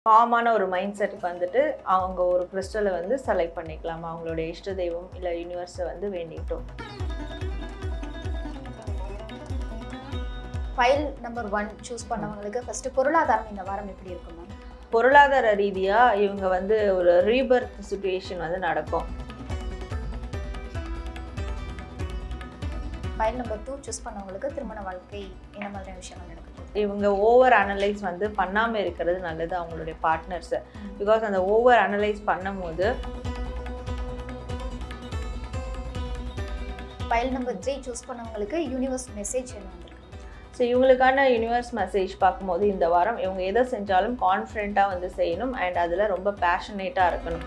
காமான ஒரு மைண்ட் செட்டுக்கு வந்துட்டு அவங்க ஒரு கிறிஸ்டலை வந்து செலக்ட் பண்ணிக்கலாம். அவங்களுடைய இஷ்ட தெய்வம் இல்லை யூனிவர்ஸை வந்து வேண்டிட்டோம். ஃபைல் நம்பர் 1 சூஸ் பண்ணவங்களுக்கு ஃபர்ஸ்ட் பொருளாதாரம் இந்த வாரம் எப்படி இருக்கும் மேம்? பொருளாதார ரீதியாக இவங்க வந்து ஒரு ரீபர்த் சிச்சுவேஷன் வந்து நடக்கும். ஃபைல் நம்பர் 2 சூஸ் பண்ணவங்களுக்கு திருமண வாழ்க்கை என்ன மாதிரியான விஷயங்கள் நடக்கும்? இவங்க ஓவர் அனலைஸ் வந்து பண்ணாமல் இருக்கிறது நல்லது அவங்களுடைய பார்ட்னர்ஸை. பிகாஸ் அந்த ஓவர் அனலைஸ் பண்ணும்போது ஃபைல் நம்பர் 3 சூஸ் பண்ணவங்களுக்கு யூனிவர்ஸ் மெசேஜ் என்ன வந்திருக்கு? ஸோ இவங்களுக்கான யூனிவர்ஸ் மெசேஜ் பார்க்கும்போது இந்த வாரம் இவங்க எதை செஞ்சாலும் கான்ஃபிடென்ட்டாக வந்து செய்யணும் அண்ட் அதில் ரொம்ப பேஷனேட்டாக இருக்கணும்.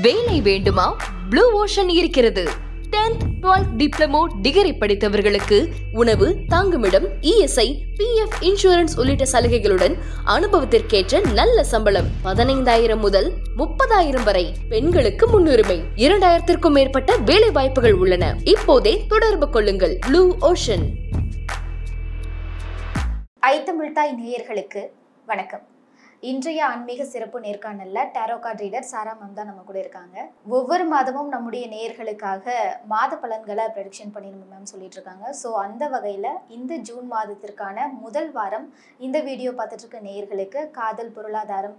வேலை வேண்டுமா? ப்ளூ ஓஷன் இருக்கிறது. 10th 12th டிப்ளமோ டிகிரி படித்தவர்களுக்கு உணவு, தங்குமிடம், இஎஸ்ஐ, பிஎஃப் இன்சூரன்ஸ் உள்ளிட்ட சலுகைகளுடன் அனுபவத்திற்கேற்ற நல்ல சம்பளம் 15,000 முதல் 30,000 வரை. பெண்களுக்கு முன்னுரிமை. 2,000க்கும் மேற்பட்ட வேலை வாய்ப்புகள் உள்ளன. இப்போதே தொடர்பு கொள்ளுங்கள். Blue ocean. ஐத்தமிழ்தாய் நேயர்களுக்கு வணக்கம். இன்றைய ஆன்மீக சிறப்பு நேர்காணல்ல டாரோ கார்ட் ரீடர் சாரா மேம் தான் நம்ம கூட இருக்காங்க. ஒவ்வொரு மாதமும் நம்முடைய நேயர்களுக்காக மாத பலன்களை ப்ரெடிக்ஷன் பண்ணி நம்ம மேம் சொல்லிட்டு இருக்காங்க. ஸோ அந்த வகையில் இந்த ஜூன் மாதத்திற்கான முதல் வாரம் இந்த வீடியோ பார்த்துட்டு இருக்க நேயர்களுக்கு காதல், பொருளாதாரம்,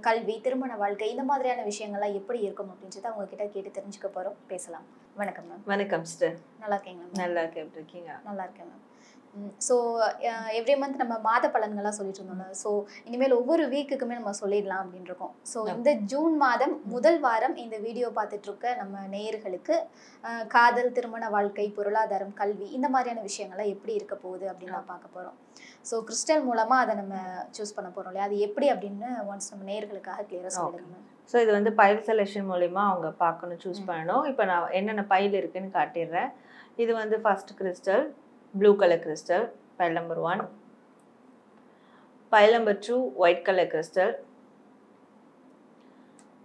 கல்வி, திருமண வாழ்க்கை இந்த மாதிரியான விஷயங்கள்லாம் எப்படி இருக்கும் அப்படின்றத அவங்க கிட்ட கேட்டு தெரிஞ்சுக்க போகிறோம். பேசலாம். வணக்கம் மேம். வணக்கம் சிஸ்டர். நல்லா இருக்கீங்களா மேம்? நல்லா இருக்கீங்க? நல்லா இருக்கேன் மேம். ஸோ எவ்ரி மந்த் நம்ம மாத பலன்கள்லாம் சொல்லிட்டு இருந்தோம்ல. ஸோ இனிமேல் ஒவ்வொரு வீக்குக்குமே நம்ம சொல்லிடலாம் அப்படின்னு இருக்கோம். ஸோ இந்த ஜூன் மாதம் முதல் வாரம் இந்த வீடியோ பார்த்துட்டு இருக்க நம்ம நேயர்களுக்கு காதல், திருமண வாழ்க்கை, பொருளாதாரம், கல்வி இந்த மாதிரியான விஷயங்கள்லாம் எப்படி இருக்க போகுது அப்படின்னு நான் பார்க்க போகிறோம். ஸோ கிறிஸ்டல் மூலமாக அதை நம்ம சூஸ் பண்ண போகிறோம் இல்லையா? அது எப்படி அப்படின்னு ஒன்ஸ் நம்ம நேயர்களுக்காக கிளியராக சொல்லிடுங்க. ஸோ இது வந்து பைல் செலெக்ஷன் மூலிமா அவங்க பார்க்கணும், சூஸ் பண்ணணும். இப்போ நான் என்னென்ன பைல் இருக்குன்னு காட்டிடுறேன். இது வந்து first crystal blue colour crystal, file number 1. File number 2 white colour crystal,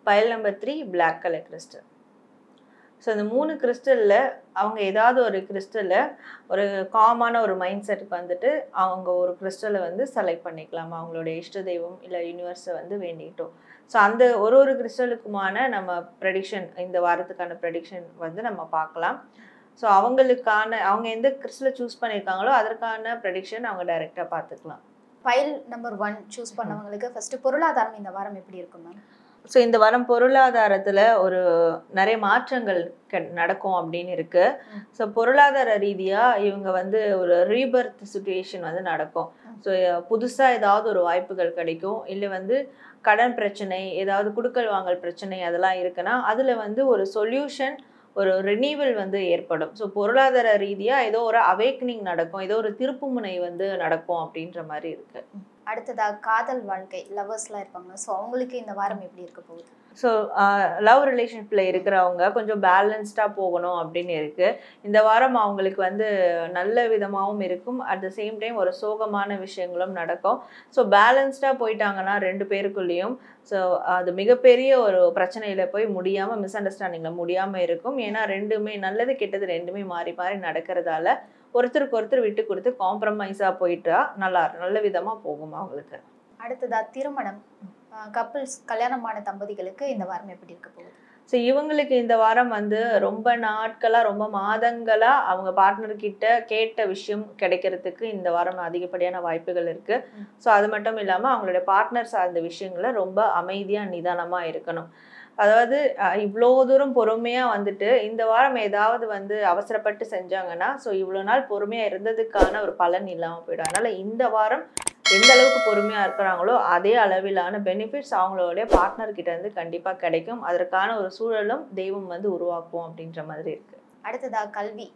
file number 3 black colour crystal. So இந்த 3 கிறிஸ்டலில் அவங்க ஏதாவது ஒரு கிறிஸ்டலில் ஒரு காமான ஒரு மைண்ட் செட்டுக்கு வந்துட்டு அவங்க ஒரு கிறிஸ்டலை வந்து செலக்ட் பண்ணிக்கலாம். அவங்களுடைய இஷ்ட தெய்வம் இல்லை யூனிவர்ஸை வந்து வேண்டிட்டோம். ஸோ அந்த ஒரு கிறிஸ்டலுக்குமான நம்ம ப்ரெடிக்ஷன், இந்த வாரத்துக்கான ப்ரெடிக்ஷன் வந்து நம்ம பார்க்கலாம். ஸோ அவங்க எந்த கிறிஸ்டலை சூஸ் பண்ணியிருக்காங்களோ அதற்கான ப்ரெடிக்ஷன் அவங்க டைரெக்டாக பார்த்துக்கலாம். ஃபைல் நம்பர் 1 சூஸ் பண்ணவங்களுக்கு ஃபர்ஸ்ட் பொருளாதாரம் இந்த வாரம் எப்படி இருக்கும் மேம்? ஸோ இந்த வாரம் பொருளாதாரத்தில் ஒரு நிறைய மாற்றங்கள் நடக்கும் அப்படின்னு இருக்கு. ஸோ பொருளாதார ரீதியாக இவங்க வந்து ஒரு ரீபர்த் சிச்சுவேஷன் வந்து நடக்கும். ஸோ புதுசாக ஏதாவது ஒரு வாய்ப்புகள் கிடைக்கும். இல்லை வந்து கடன் பிரச்சனை, ஏதாவது குடுக்கல் வாங்கல் பிரச்சனை அதெல்லாம் இருக்குன்னா அதில் வந்து ஒரு சொல்யூஷன், ஒரு ரினிவல் வந்து ஏற்படும். ஸோ பொருளாதார ரீதியாக ஏதோ ஒரு அவேக்கனிங் நடக்கும், ஏதோ ஒரு திருப்புமுனை வந்து நடக்கும் அப்படின்ற மாதிரி இருக்கு. அடுத்ததாக காதல் வாழ்க்கை, லவ்வர்ஸ்லாம் இருப்பாங்க. ஸோ அவங்களுக்கு இந்த வாரம் எப்படி இருக்க போகுது? ஸோ லவ் ரிலேஷன்ஷிப்பில் இருக்கிறவங்க கொஞ்சம் பேலன்ஸ்டாக போகணும் அப்படின்னு இருக்குது. இந்த வாரம் அவங்களுக்கு வந்து நல்ல விதமாகவும் இருக்கும், அட் த சேம் டைம் ஒரு சோகமான விஷயங்களும் நடக்கும். ஸோ பேலன்ஸ்டாக போயிட்டாங்கன்னா 2 பேருக்குள்ளேயும் ஸோ அது மிகப்பெரிய ஒரு பிரச்சனையில் போய் முடியாமல், மிஸ் அண்டர்ஸ்டாண்டிங்கில் முடியாமல் இருக்கும். ஏன்னா ரெண்டுமே நல்லது கெட்டது ரெண்டுமே மாறி மாறி நடக்கிறதால ஒருத்தருக்கு ஒருத்தர் விட்டு கொடுத்து காம்ப்ரமைஸாக போயிட்டா நல்ல விதமாக போகும் அவங்களுக்கு. அடுத்ததா திருமணம், கப்பிள்ஸ், கல்யாணமான தம்பதிகளுக்கு இந்த வாரம் எப்படி இருக்க போகுது? ஸோ இவங்களுக்கு இந்த வாரம் வந்து ரொம்ப நாட்களாக, ரொம்ப மாதங்களாக அவங்க பார்ட்னர்கிட்ட கேட்ட விஷயம் கிடைக்கிறதுக்கு இந்த வாரம் அதிகப்படியான வாய்ப்புகள் இருக்குது. ஸோ அது மட்டும் இல்லாமல் அவங்களுடைய பார்ட்னர் சார்ந்த விஷயங்களை ரொம்ப அமைதியாக நிதானமாக இருக்கணும். அதாவது இவ்வளோ தூரம் பொறுமையாக வந்துட்டு இந்த வாரம் ஏதாவது வந்து அவசரப்பட்டு செஞ்சாங்கன்னா ஸோ இவ்வளோ நாள் பொறுமையாக இருந்ததுக்கான ஒரு பலன் இல்லாமல் போயிடும். அதனால் இந்த வாரம் எந்த அளவுக்கு பொறுமையாக இருக்கிறாங்களோ அதே அளவிலான பெனிஃபிட்ஸ் அவங்களுடைய பார்ட்னர்கிட்ட இருந்து கண்டிப்பாக கிடைக்கும். அதற்கான ஒரு சூழலும் தெய்வம் வந்து உருவாக்கும் அப்படின்ற மாதிரி இருக்குது. அடுத்ததாக கல்வி,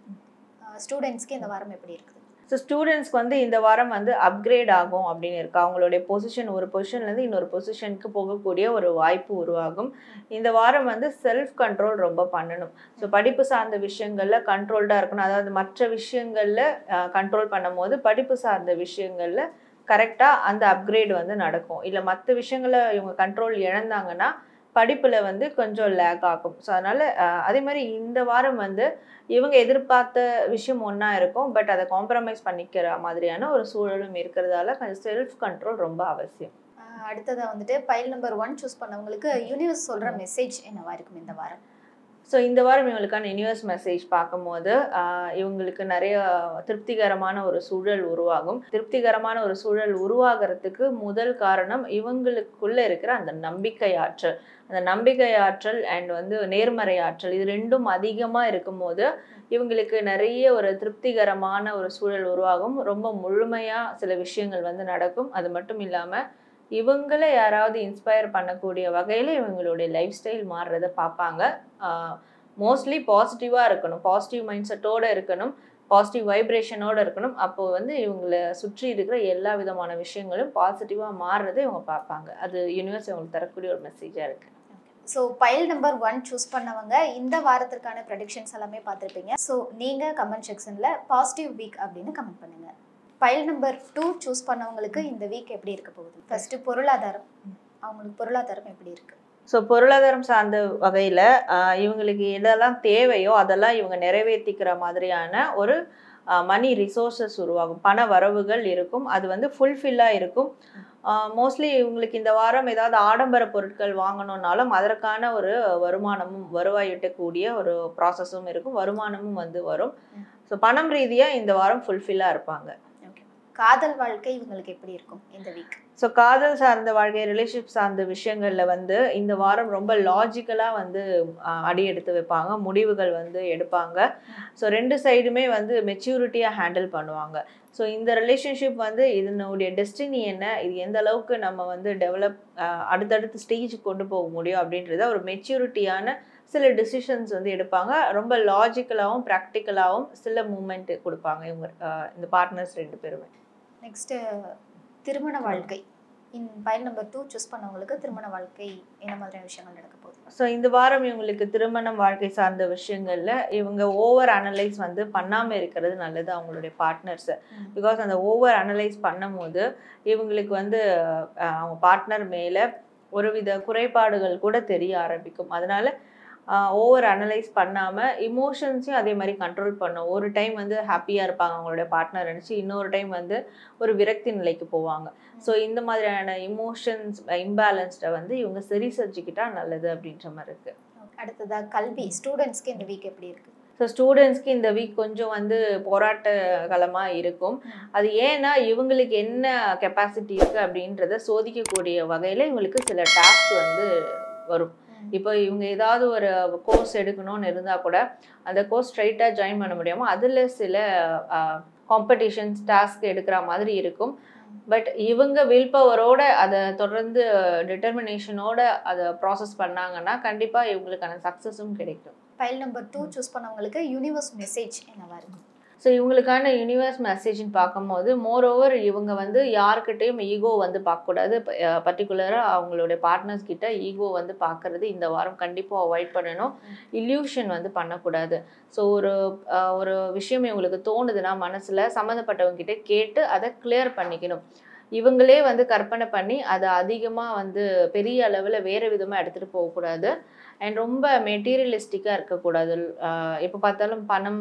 ஸ்டூடெண்ட்ஸ்க்கு இந்த வாரம் எப்படி இருக்குது? ஸோ ஸ்டூடெண்ட்ஸ்க்கு வந்து இந்த வாரம் வந்து அப்கிரேட் ஆகும் அப்படின்னு இருக்கு. அவங்களுடைய பொசிஷன் ஒரு பொசிஷன்லேருந்து இன்னொரு பொசிஷனுக்கு போகக்கூடிய ஒரு வாய்ப்பு உருவாகும். இந்த வாரம் வந்து செல்ஃப் கண்ட்ரோல் ரொம்ப பண்ணணும். ஸோ படிப்பு சார்ந்த விஷயங்களில் கண்ட்ரோல்டாக இருக்கணும். அதாவது மற்ற விஷயங்களில் கண்ட்ரோல் பண்ணும் போது படிப்பு சார்ந்த விஷயங்களில் கரெக்டாக அந்த அப்கிரேட் வந்து நடக்கும். இல்லை மற்ற விஷயங்களை இவங்க கண்ட்ரோல் இழந்தாங்கன்னா படிப்புல வந்து கொஞ்சம் லேக் ஆகும். ஸோ அதனால அதே மாதிரி இந்த வாரம் வந்து இவங்க எதிர்பார்த்த விஷயம் ஒண்ணா இருக்கும். பட் அதை காம்ப்ரமைஸ் பண்ணிக்கிற மாதிரியான ஒரு சூழலும் இருக்கிறதால கொஞ்சம் செல்ஃப் கண்ட்ரோல் ரொம்ப அவசியம். அடுத்ததா வந்துட்டு பைல் நம்பர் 1 சூஸ் பண்ணவங்களுக்கு யூனிவர்ஸ் சொல்ற மெசேஜ் என்னவா இருக்கும் இந்த வாரம்? ஸோ இந்த வாரம் இவங்களுக்கான யூனிவர்ஸ் மெசேஜ் பார்க்கும்போது இவங்களுக்கு நிறைய திருப்திகரமான ஒரு சூழல் உருவாகும். திருப்திகரமான ஒரு சூழல் உருவாகிறதுக்கு முதல் காரணம் இவங்களுக்குள்ள இருக்கிற அந்த நம்பிக்கை ஆற்றல். அந்த நம்பிக்கை ஆற்றல் அண்ட் வந்து நேர்மறை ஆற்றல் இது ரெண்டும் அதிகமாக இருக்கும்போது இவங்களுக்கு நிறைய ஒரு திருப்திகரமான ஒரு சூழல் உருவாகும். ரொம்ப முழுமையாக சில விஷயங்கள் வந்து நடக்கும். அது மட்டும் இல்லாமல் இவங்கள யாராவது இன்ஸ்பயர் பண்ணக்கூடிய வகையில் இவங்களுடைய லைஃப் ஸ்டைல் மாறுறதை பார்ப்பாங்க. மோஸ்ட்லி பாசிட்டிவாக இருக்கணும், பாசிட்டிவ் மைண்ட் செட்டோடு இருக்கணும், பாசிட்டிவ் வைப்ரேஷனோடு இருக்கணும். அப்போ வந்து இவங்களை சுற்றி இருக்கிற எல்லா விதமான விஷயங்களும் பாசிட்டிவாக மாறுறதை இவங்க பார்ப்பாங்க. அது யூனிவர்ஸ் இவங்களுக்கு தரக்கூடிய ஒரு மெசேஜாக இருக்குது. ஸோ பைல் நம்பர் 1 சூஸ் பண்ணவங்க இந்த வாரத்திற்கான ப்ரெடிக்ஷன்ஸ் எல்லாமே பார்த்துருப்பீங்க. ஸோ நீங்கள் கமெண்ட் செக்ஷனில் பாசிட்டிவ் வீக் அப்படின்னு கமெண்ட் பண்ணுங்கள். பைல் நம்பர் 2 சூஸ் பண்ணவங்களுக்கு இந்த வீக் எப்படி இருக்க போகுது? ஃபர்ஸ்ட் பொருளாதாரம், அவங்களுக்கு பொருளாதாரம் எப்படி இருக்கு? ஸோ பொருளாதாரம் சார்ந்த வகையில் இவங்களுக்கு எதெல்லாம் தேவையோ அதெல்லாம் இவங்க நிறைவேற்றிக்கிற மாதிரியான ஒரு மணி ரிசோர்ஸஸ் உருவாகும். பண வரவுகள் இருக்கும். அது வந்து ஃபுல்ஃபில்லாக இருக்கும். மோஸ்ட்லி இவங்களுக்கு இந்த வாரம் ஏதாவது ஆடம்பர பொருட்கள் வாங்கணுன்னாலும் அதற்கான ஒரு வருமானமும் வருவாய் ஈட்டக்கூடிய ஒரு ப்ராசஸும் இருக்கும். வருமானமும் வந்து வரும். ஸோ பணம் ரீதியாக இந்த வாரம் ஃபுல்ஃபில்லாக இருப்பாங்க. காதல் வாழ்க்கை இவங்களுக்கு எப்படி இருக்கும் இந்த வீக்? ஸோ காதல் சார்ந்த வாழ்க்கை, ரிலேஷன்ஷிப் சார்ந்த விஷயங்கள்ல வந்து இந்த வாரம் ரொம்ப லாஜிக்கலாக வந்து அடி எடுத்து வைப்பாங்க, முடிவுகள் வந்து எடுப்பாங்க. ஸோ ரெண்டு சைடுமே வந்து மெச்சூரிட்டியாக ஹேண்டில் பண்ணுவாங்க. ஸோ இந்த ரிலேஷன்ஷிப் வந்து இதனுடைய டெஸ்டினி என்ன, இது எந்த அளவுக்கு நம்ம வந்து டெவலப் அடுத்தடுத்து ஸ்டேஜுக்கு கொண்டு போக முடியும் அப்படின்றத ஒரு மெச்சூரிட்டியான சில டிசிஷன்ஸ் வந்து எடுப்பாங்க. ரொம்ப லாஜிக்கலாகவும் ப்ராக்டிக்கலாகவும் சில மூமெண்ட் கொடுப்பாங்க இவங்க இந்த பார்ட்னர்ஸ் ரெண்டு பேருமே. நெக்ஸ்ட் திருமண வாழ்க்கை. பைல் நம்பர் 2 சூஸ் பண்ணவங்களுக்கு திருமண வாழ்க்கை என்ன மாதிரியான விஷயங்கள் நடக்க போகுது? ஸோ இந்த வாரம் இவங்களுக்கு திருமணம் வாழ்க்கை சார்ந்த விஷயங்கள்ல இவங்க ஓவர் அனலைஸ் வந்து பண்ணாமல் இருக்கிறது நல்லது அவங்களுடைய பார்ட்னர்ஸை. பிகாஸ் அந்த ஓவர் அனலைஸ் பண்ணும் போது இவங்களுக்கு வந்து அவங்க பார்ட்னர் மேலே ஒருவித குறைபாடுகள் கூட தெரிய ஆரம்பிக்கும். அதனால ஓவர் அனலைஸ் பண்ணாமல் இமோஷன்ஸையும் அதே மாதிரி கண்ட்ரோல் பண்ணும். ஒரு டைம் வந்து ஹாப்பியாக இருப்பாங்க அவங்களுடைய பார்ட்னர் நினச்சி, இன்னொரு டைம் வந்து ஒரு விரக்தி நிலைக்கு போவாங்க. ஸோ இந்த மாதிரியான இமோஷன்ஸ் இம்பேலன்ஸ்டை வந்து இவங்க சரி செஞ்சுக்கிட்டா நல்லது அப்படின்ற மாதிரி இருக்குது. அடுத்ததாக கல்வி, ஸ்டூடெண்ட்ஸ்க்கு இந்த வீக் எப்படி இருக்குது? ஸோ ஸ்டூடெண்ட்ஸ்க்கு இந்த வீக் கொஞ்சம் வந்து போராட்ட காலமாக இருக்கும். அது ஏன்னா இவங்களுக்கு என்ன கெப்பாசிட்டி இருக்குது அப்படின்றத சோதிக்கக்கூடிய வகையில் இவங்களுக்கு சில டாஸ்க் வந்து வரும். இப்போ இவங்க ஏதாவது ஒரு கோர்ஸ் எடுக்கணும்னு இருந்தால் கூட அந்த கோர்ஸ் ஸ்ட்ரைட்டாக ஜாயின் பண்ண முடியாமல் அதில் சில காம்படிஷன்ஸ் டாஸ்க் எடுக்கிற மாதிரி இருக்கும். பட் இவங்க வில் பவரோட அதை தொடர்ந்து டிட்டர்மினேஷனோட அதை ப்ராசஸ் பண்ணாங்கன்னா கண்டிப்பாக இவங்களுக்கான சக்ஸஸும் கிடைக்கும். ஃபைல் நம்பர் 2 சூஸ் பண்ணவங்களுக்கு யூனிவர்ஸ் மெசேஜ் என்னவா இருக்கும்? ஸோ இவங்களுக்கான யூனிவர்ஸ் மெசேஜ்னு பார்க்கும்போது மோரோவர் இவங்க வந்து யாருக்கிட்டையும் ஈகோ வந்து பார்க்கக்கூடாது. பர்டிகுலராக அவங்களுடைய பார்ட்னர்ஸ் கிட்ட ஈகோ வந்து பார்க்கறது இந்த வாரம் கண்டிப்பாக அவாய்ட் பண்ணணும். இல்யூஷன் வந்து பண்ணக்கூடாது. ஸோ ஒரு விஷயம் இவங்களுக்கு தோணுதுன்னா மனசில் சம்மந்தப்பட்டவங்க கிட்ட கேட்டு அதை கிளியர் பண்ணிக்கணும். இவங்களே வந்து கற்பனை பண்ணி அதை அதிகமாக வந்து பெரிய அளவில் வேறு விதமாக எடுத்துகிட்டு போகக்கூடாது. அண்ட் ரொம்ப மெட்டீரியலிஸ்டிக்காக இருக்கக்கூடாது. எப்போ பார்த்தாலும் பணம்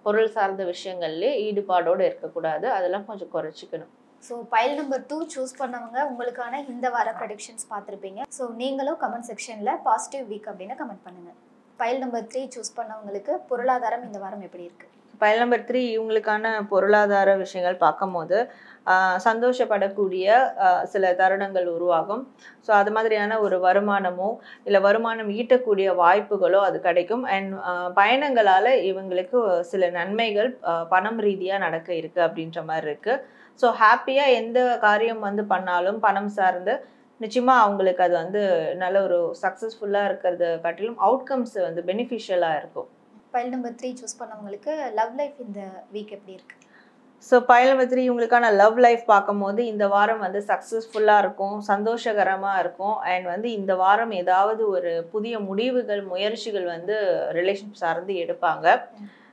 பொருள் சார்ந்த விஷயங்கள்லேயே ஈடுபாடோடு இருக்கக்கூடாது. அதெல்லாம் கொஞ்சம் குறைச்சிக்கணும். ஸோ பைல் நம்பர் 2 சூஸ் பண்ணவங்க உங்களுக்கான இந்த வார ப்ரெடிக்ஷன்ஸ் பார்த்துருப்பீங்க. ஸோ நீங்களும் கமெண்ட் செக்ஷனில் பாசிட்டிவ் வீக் அப்படின்னு கமெண்ட் பண்ணுங்கள். பைல் நம்பர் 3 சூஸ் பண்ணவங்களுக்கு பொருளாதாரம் இந்த வாரம் எப்படி இருக்குது? பைல் நம்பர் 3 இவங்களுக்கான பொருளாதார விஷயங்கள் பார்க்கும்போது சந்தோஷப்படக்கூடிய சில தருணங்கள் உருவாகும். ஸோ அது மாதிரியான ஒரு வருமானமோ இல்லை வருமானம் ஈட்டக்கூடிய வாய்ப்புகளோ அது கிடைக்கும். அண்ட் பயணங்களால் இவங்களுக்கு சில நன்மைகள் பணம் ரீதியாக நடக்க இருக்குது அப்படின்ற மாதிரி இருக்குது. ஸோ ஹாப்பியாக எந்த காரியம் வந்து பண்ணாலும் பணம் சார்ந்து நிச்சயமாக அவங்களுக்கு அது வந்து நல்ல ஒரு சக்ஸஸ்ஃபுல்லாக இருக்கிறத காட்டிலும் அவுட்கம்ஸ் வந்து பெனிஃபிஷியலாக இருக்கும். பைல் நம்பர் 3 சூஸ் பண்ணவங்களுக்கு லவ் லைஃப் இந்த வீக் எப்படி இருக்கு? ஸோ பைல் நம்பர் 3 இவங்களுக்கான லவ் லைஃப் பார்க்கும்போது இந்த வாரம் வந்து சக்ஸஸ்ஃபுல்லாக இருக்கும், சந்தோஷகரமாக இருக்கும். அண்ட் வந்து இந்த வாரம் ஏதாவது ஒரு புதிய முடிவுகள் முயற்சிகள் வந்து ரிலேஷன்ஷிப் சார்ந்து எடுப்பாங்க.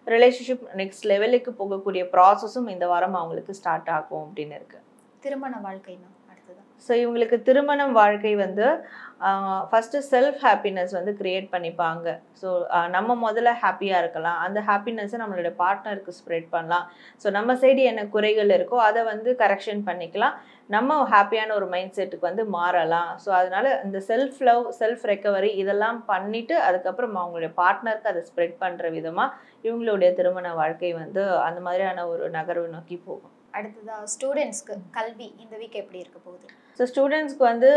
ரிலேஷன்ஷிப் நெக்ஸ்ட் லெவலுக்கு போகக்கூடிய ப்ராசஸும் இந்த வாரம் அவங்களுக்கு ஸ்டார்ட் ஆகும் அப்படின்னு இருக்கு. திருமண வாழ்க்கைனா அடுத்ததான் ஸோ இவங்களுக்கு திருமணம் வாழ்க்கை வந்து ஃபஸ்ட்டு செல்ஃப் ஹாப்பினஸ் வந்து க்ரியேட் பண்ணிப்பாங்க. ஸோ நம்ம முதல்ல ஹாப்பியாக இருக்கலாம், அந்த ஹாப்பினஸ்ஸை நம்மளுடைய பார்ட்னருக்கு ஸ்ப்ரெட் பண்ணலாம். ஸோ நம்ம சைடு என்ன குறைகள் இருக்கோ அதை வந்து கரெக்ஷன் பண்ணிக்கலாம், நம்ம ஹாப்பியான ஒரு மைண்ட் செட்டுக்கு வந்து மாறலாம். ஸோ அதனால் இந்த செல்ஃப் லவ், செல்ஃப் ரெக்கவரி இதெல்லாம் பண்ணிவிட்டு அதுக்கப்புறம் அவங்களுடைய பார்ட்னருக்கு அதை ஸ்ப்ரெட் பண்ணுற விதமாக இவங்களுடைய திருமண வாழ்க்கை வந்து அந்த மாதிரியான ஒரு நகர்வு நோக்கி போகும். அடுத்ததாக ஸ்டூடெண்ட்ஸ்க்கு கல்வி இந்த வீக் எப்படி இருக்க போகுது? ஸோ ஸ்டூடெண்ட்ஸ்க்கு வந்து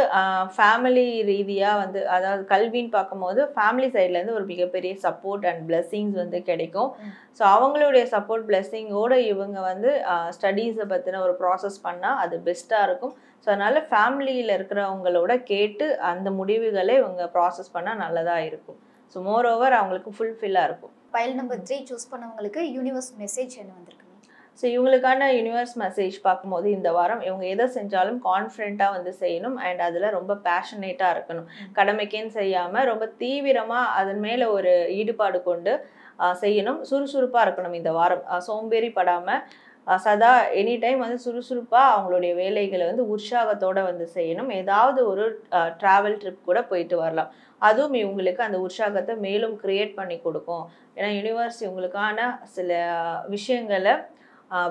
ஃபேமிலி ரீதியாக வந்து அதாவது கல்வின்னு பார்க்கும்போது ஃபேமிலி சைட்லேருந்து ஒரு மிகப்பெரிய சப்போர்ட் அண்ட் பிளெஸ்ஸிங்ஸ் வந்து கிடைக்கும். ஸோ அவங்களுடைய சப்போர்ட் பிளெஸ்ஸிங்கோடு இவங்க வந்து ஸ்டடீஸை பற்றின ஒரு ப்ராசஸ் பண்ணால் அது பெஸ்ட்டாக இருக்கும். ஸோ அதனால் ஃபேமிலியில் இருக்கிறவங்களோட கேட்டு அந்த முடிவுகளை இவங்க ப்ராசஸ் பண்ணால் நல்லதாக இருக்கும். ஸோ மோரோவர் அவங்களுக்கு ஃபுல்ஃபில்லாக இருக்கும். ஃபைல் நம்பர் 3 சூஸ் பண்ணவங்களுக்கு யூனிவர்ஸ் மெசேஜ் என்ன வந்திருக்கு? ஸோ இவங்களுக்கான யூனிவர்ஸ் மெசேஜ் பார்க்கும்போது இந்த வாரம் இவங்க எதை செஞ்சாலும் கான்ஃபிடென்ட்டாக வந்து செய்யணும் அண்ட் அதில் ரொம்ப பேஷனேட்டாக இருக்கணும். கடமைக்கேன்னு செய்யாமல் ரொம்ப தீவிரமாக அதன் மேலே ஒரு ஈடுபாடு கொண்டு செய்யணும். சுறுசுறுப்பாக இருக்கணும் இந்த வாரம், சோம்பேறி படாமல் சதா எனி டைம் வந்து சுறுசுறுப்பாக அவங்களுடைய வேலைகளை வந்து உற்சாகத்தோடு வந்து செய்யணும். ஏதாவது ஒரு ட்ராவல் ட்ரிப் கூட போயிட்டு வரலாம், அதுவும் இவங்களுக்கு அந்த உற்சாகத்தை மேலும் க்ரியேட் பண்ணி கொடுக்கும். ஏன்னா யூனிவர்ஸ் இவங்களுக்கான சில விஷயங்களை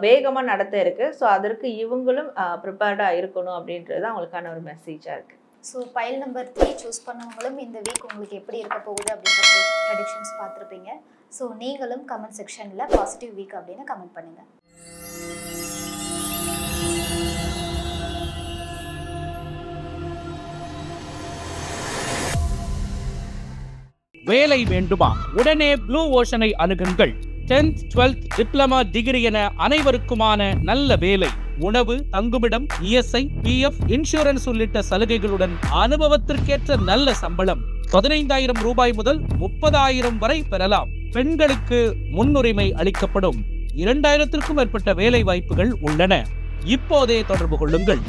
வேகமாக நடத்த இருக்குது. ஸோ அதற்கு இவங்களும் ப்ரிப்பேர்டாக இருக்கணும் அப்படின்றது அவங்களுக்கான ஒரு மெசேஜாக இருக்குது. ஸோ ஃபைல் நம்பர் 3 சூஸ் பண்ணவங்களும் இந்த வீக் உங்களுக்கு எப்படி இருக்க போகுது அப்படின்ற ப்ரெடிக்ஷன்ஸ் பார்த்துருப்பீங்க. ஸோ நீங்களும் கமெண்ட் செக்ஷனில் பாசிட்டிவ் வீக் அப்படின்னு கமெண்ட் பண்ணுங்கள். வேலை வேண்டுமா? உடனே ப்ளூ ஓஷனை அணுகுங்கள். 10th 12th டிப்ளமா டிகிரி என அனைவருக்குமான நல்ல வேலை, உணவு, தங்குமிடம், இஎஸ்ஐ, பிஎஃப், இன்சூரன்ஸ் உள்ளிட்ட சலுகைகளுடன் அனுபவத்திற்கேற்ற நல்ல சம்பளம் 15,000 ரூபாய் முதல் 30,000 வரை பெறலாம். பெண்களுக்கு முன்னுரிமை அளிக்கப்படும். 2,000க்கும் மேற்பட்ட வேலை வாய்ப்புகள் உள்ளன. இப்போதே தொடர்பு கொள்ளுங்கள்.